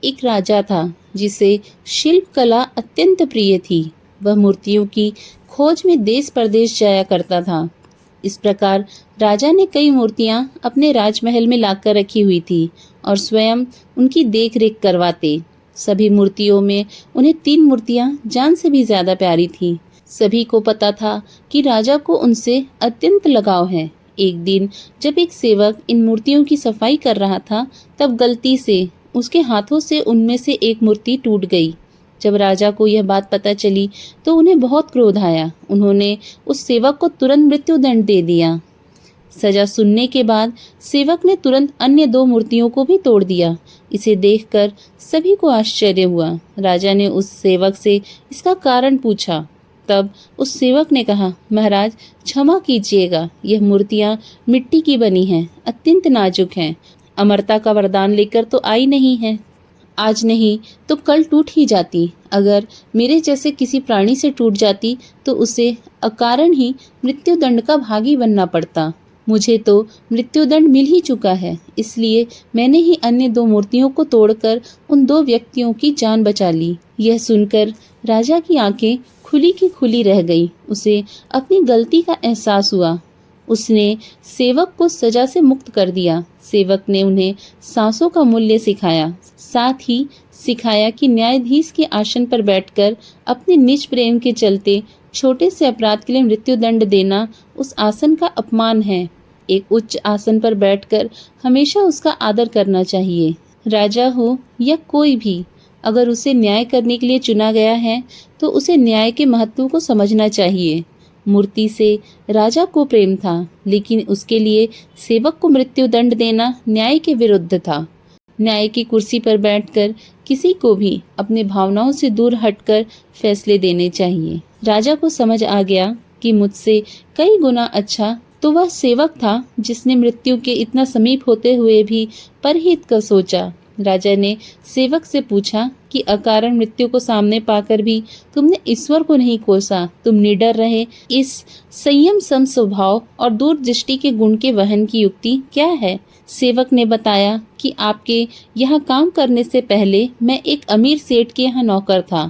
एक राजा था जिसे शिल्प कला अत्यंत प्रिय थी। वह मूर्तियों की खोज में देश परदेश जाया करता था। इस प्रकार राजा ने कई मूर्तियां अपने राजमहल में लाकर रखी हुई थी और स्वयं उनकी देखरेख करवाते। सभी मूर्तियों में उन्हें 3 मूर्तियां जान से भी ज्यादा प्यारी थीं। सभी को पता था कि राजा को उनसे अत्यंत लगाव है। एक दिन जब एक सेवक इन मूर्तियों की सफाई कर रहा था, तब गलती से उसके हाथों से उनमें से एक मूर्ति टूट गई। जब राजा को यह बात पता चली तो उन्हें बहुत क्रोध आया। उन्होंने उस सेवक को तुरंत मृत्यु दंड दे दिया। सजा सुनने के बाद सेवक ने तुरंत अन्य 2 मूर्तियों को भी तोड़ दिया। इसे देखकर सभी को आश्चर्य हुआ। राजा ने उस सेवक से इसका कारण पूछा। तब उस सेवक ने कहा, महाराज क्षमा कीजिएगा, यह मूर्तियां मिट्टी की बनी हैं, अत्यंत नाजुक हैं, अमरता का वरदान लेकर तो आई नहीं है। आज नहीं तो कल टूट ही जाती। अगर मेरे जैसे किसी प्राणी से टूट जाती तो उसे अकारण ही मृत्युदंड का भागी बनना पड़ता। मुझे तो मृत्युदंड मिल ही चुका है, इसलिए मैंने ही अन्य 2 मूर्तियों को तोड़कर उन 2 व्यक्तियों की जान बचा ली। यह सुनकर राजा की आंखें खुली की खुली रह गई। उसे अपनी गलती का एहसास हुआ। उसने सेवक को सजा से मुक्त कर दिया। सेवक ने उन्हें सांसों का मूल्य सिखाया, साथ ही सिखाया कि न्यायाधीश के आसन पर बैठकर अपने निज प्रेम के चलते छोटे से अपराध के लिए मृत्युदंड देना उस आसन का अपमान है। एक उच्च आसन पर बैठकर हमेशा उसका आदर करना चाहिए। राजा हो या कोई भी, अगर उसे न्याय करने के लिए चुना गया है तो उसे न्याय के महत्व को समझना चाहिए। मूर्ति से राजा को प्रेम था, लेकिन उसके लिए सेवक को मृत्युदंड देना न्याय के विरुद्ध था। न्याय की कुर्सी पर बैठकर किसी को भी अपनी भावनाओं से दूर हटकर फैसले देने चाहिए। राजा को समझ आ गया कि मुझसे कई गुना अच्छा तो वह सेवक था जिसने मृत्यु के इतना समीप होते हुए भी परहित का सोचा। राजा ने सेवक से पूछा कि अकारण मृत्यु को सामने पाकर भी तुमने ईश्वर को नहीं कोसा, तुम निडर रहे। इस संयम सम स्वभाव और दूरदृष्टि के गुण के वहन की युक्ति क्या है? सेवक ने बताया कि आपके यहाँ काम करने से पहले मैं एक अमीर सेठ के यहाँ नौकर था।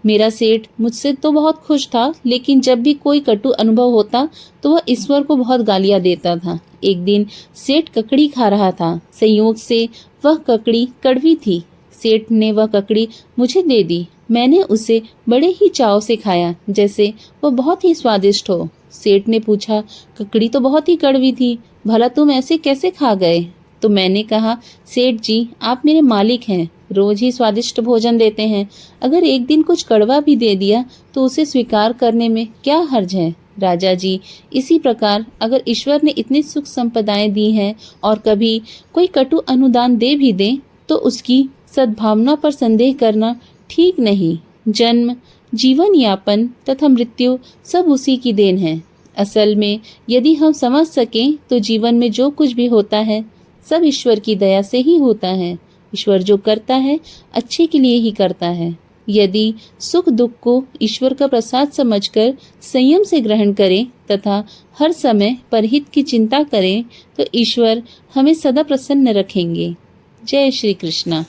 मेरा सेठ मुझसे तो बहुत खुश था, लेकिन जब भी कोई कटु अनुभव होता तो वह ईश्वर को बहुत गालियां देता था। एक दिन सेठ ककड़ी खा रहा था। संयोग से वह ककड़ी कड़वी थी। सेठ ने वह ककड़ी मुझे दे दी। मैंने उसे बड़े ही चाव से खाया, जैसे वह बहुत ही स्वादिष्ट हो। सेठ ने पूछा, ककड़ी तो बहुत ही कड़वी थी, भला तुम ऐसे कैसे खा गए? तो मैंने कहा, सेठ जी आप मेरे मालिक हैं, रोज ही स्वादिष्ट भोजन देते हैं, अगर एक दिन कुछ कड़वा भी दे दिया तो उसे स्वीकार करने में क्या हर्ज है? राजा जी, इसी प्रकार अगर ईश्वर ने इतनी सुख संपदाएं दी हैं और कभी कोई कटु अनुदान दे भी दे तो उसकी सद्भावना पर संदेह करना ठीक नहीं। जन्म, जीवन यापन तथा मृत्यु सब उसी की देन है। असल में यदि हम समझ सकें तो जीवन में जो कुछ भी होता है सब ईश्वर की दया से ही होता है। ईश्वर जो करता है अच्छे के लिए ही करता है। यदि सुख दुख को ईश्वर का प्रसाद समझकर संयम से ग्रहण करें तथा हर समय परहित की चिंता करें तो ईश्वर हमें सदा प्रसन्न रखेंगे। जय श्री कृष्णा।